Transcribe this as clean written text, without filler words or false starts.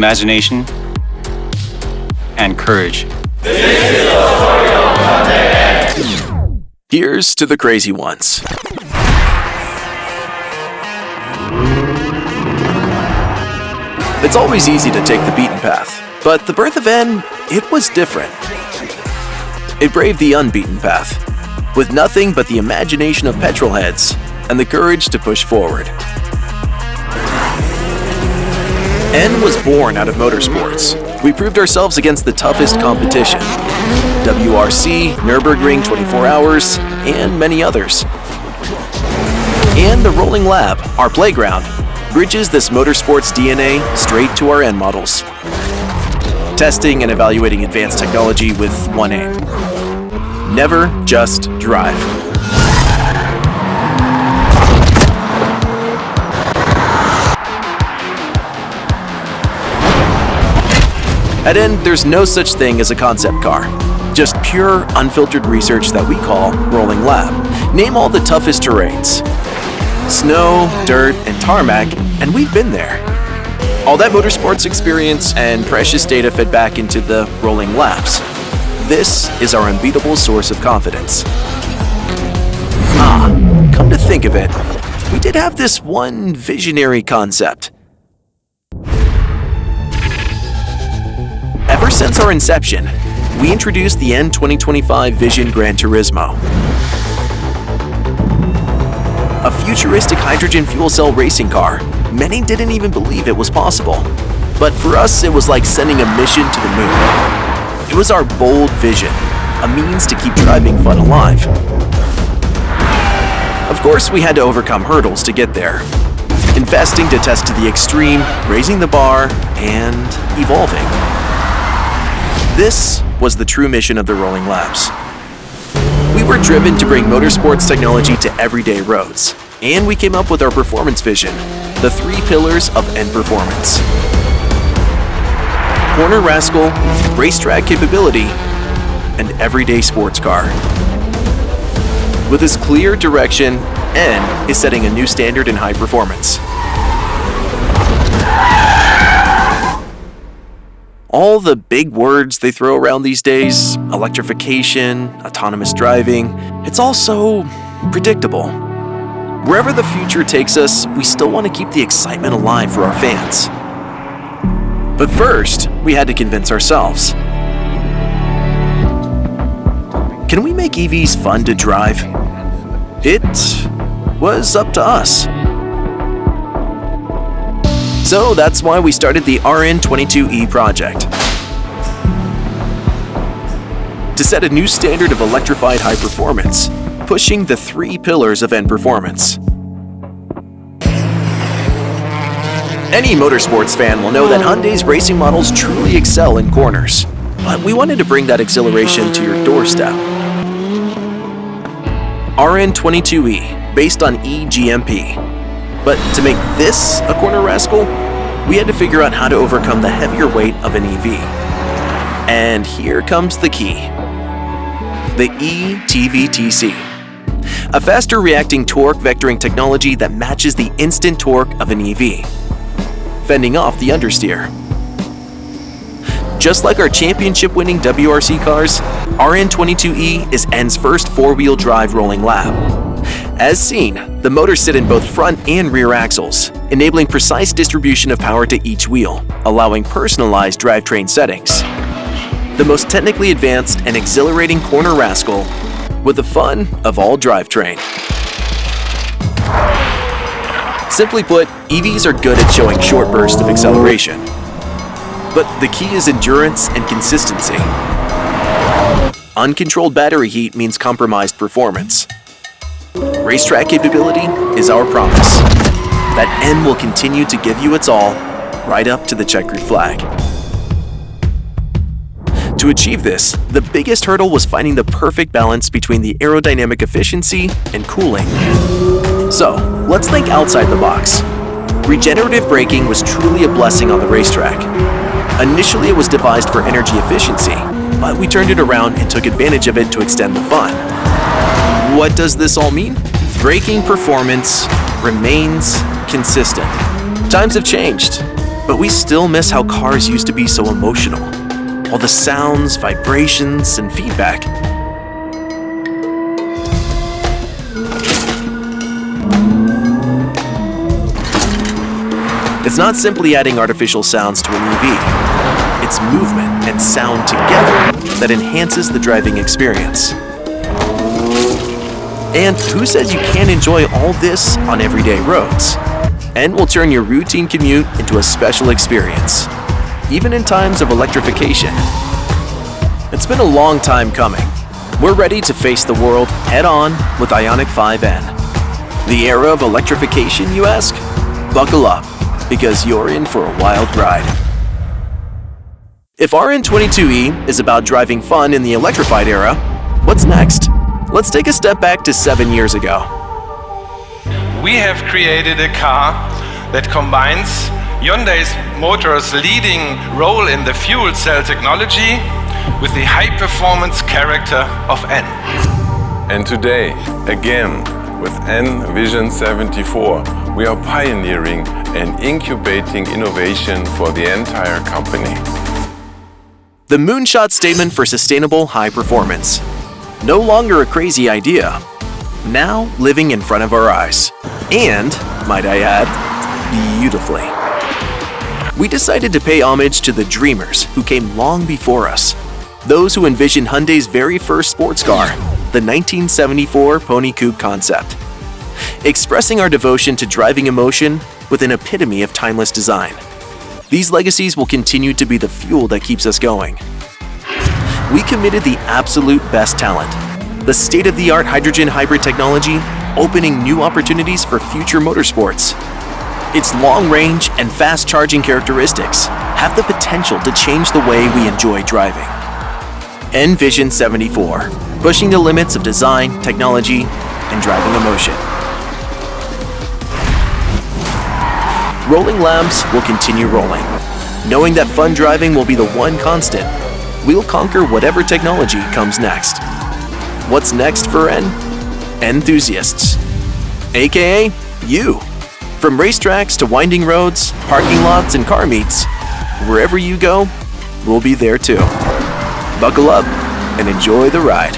imagination, and courage. Here's to the crazy ones. It's always easy to take the beaten path, but the birth of N, it was different. It braved the unbeaten path, with nothing but the imagination of petrolheads and the courage to push forward. N was born out of motorsports. We proved ourselves against the toughest competition. WRC, Nürburgring 24 Hours, and many others. And the Rolling Lab, our playground, bridges this motorsports DNA straight to our N models. Testing and evaluating advanced technology with one aim. Never just drive. At N, there's no such thing as a concept car. Just pure, unfiltered research that we call Rolling Lab. Name all the toughest terrains. Snow, dirt, and tarmac, and we've been there. All that motorsports experience and precious data fed back into the Rolling Labs. This is our unbeatable source of confidence. Come to think of it, we did have this one visionary concept. Ever since our inception, we introduced the N2025 Vision Gran Turismo. A futuristic hydrogen fuel cell racing car. Many didn't even believe it was possible. But for us, it was like sending a mission to the moon. It was our bold vision, a means to keep driving fun alive. Of course, we had to overcome hurdles to get there. Investing to test to the extreme, raising the bar, and evolving. This was the true mission of the Rolling Labs. We were driven to bring motorsports technology to everyday roads, and we came up with our performance vision, the 3 pillars of N performance. Corner rascal, racetrack capability, and everyday sports car. With this clear direction, N is setting a new standard in high performance. All the big words they throw around these days, electrification, autonomous driving, it's all so predictable. Wherever the future takes us, we still want to keep the excitement alive for our fans. But first, we had to convince ourselves. Can we make EVs fun to drive? It was up to us. So that's why we started the RN22e project. To set a new standard of electrified high performance, pushing the 3 pillars of N performance. Any motorsports fan will know that Hyundai's racing models truly excel in corners, but we wanted to bring that exhilaration to your doorstep. RN22e, based on eGMP. But to make this a corner rascal, we had to figure out how to overcome the heavier weight of an EV. And here comes the key. The eTVTC. A faster reacting torque vectoring technology that matches the instant torque of an EV, fending off the understeer. Just like our championship-winning WRC cars, RN22e is N's first 4-wheel drive rolling lab. As seen, the motors sit in both front and rear axles, enabling precise distribution of power to each wheel, allowing personalized drivetrain settings. The most technically advanced and exhilarating corner rascal with the fun of all drivetrain. Simply put, EVs are good at showing short bursts of acceleration. But the key is endurance and consistency. Uncontrolled battery heat means compromised performance. Racetrack capability is our promise. That N will continue to give you its all, right up to the checkered flag. To achieve this, the biggest hurdle was finding the perfect balance between the aerodynamic efficiency and cooling. So, let's think outside the box. Regenerative braking was truly a blessing on the racetrack. Initially, it was devised for energy efficiency, but we turned it around and took advantage of it to extend the fun. What does this all mean? Braking performance remains consistent. Times have changed. But we still miss how cars used to be so emotional. All the sounds, vibrations, and feedback. It's not simply adding artificial sounds to an EV. It's movement and sound together that enhances the driving experience. And who says you can't enjoy all this on everyday roads? N will turn your routine commute into a special experience, even in times of electrification. It's been a long time coming. We're ready to face the world head-on with Ioniq 5N. The era of electrification, you ask? Buckle up, because you're in for a wild ride. If RN22e is about driving fun in the electrified era, what's next? Let's take a step back to 7 years ago. We have created a car that combines Hyundai's motor's leading role in the fuel cell technology with the high-performance character of N. And today, again, with N Vision 74, we are pioneering and incubating innovation for the entire company. The moonshot statement for sustainable high performance. No longer a crazy idea. Now living in front of our eyes. And, might I add, beautifully. We decided to pay homage to the dreamers who came long before us. Those who envisioned Hyundai's very first sports car, the 1974 Pony Coupe concept. Expressing our devotion to driving emotion with an epitome of timeless design. These legacies will continue to be the fuel that keeps us going. We committed the absolute best talent, the state-of-the-art hydrogen hybrid technology, opening new opportunities for future motorsports. Its long-range and fast-charging characteristics have the potential to change the way we enjoy driving. N Vision 74, pushing the limits of design, technology, and driving emotion. Rolling Labs will continue rolling, knowing that fun driving will be the one constant. We'll conquer whatever technology comes next. What's next for N? Enthusiasts, aka you. From racetracks to winding roads, parking lots, and car meets, wherever you go, we'll be there too. Buckle up and enjoy the ride.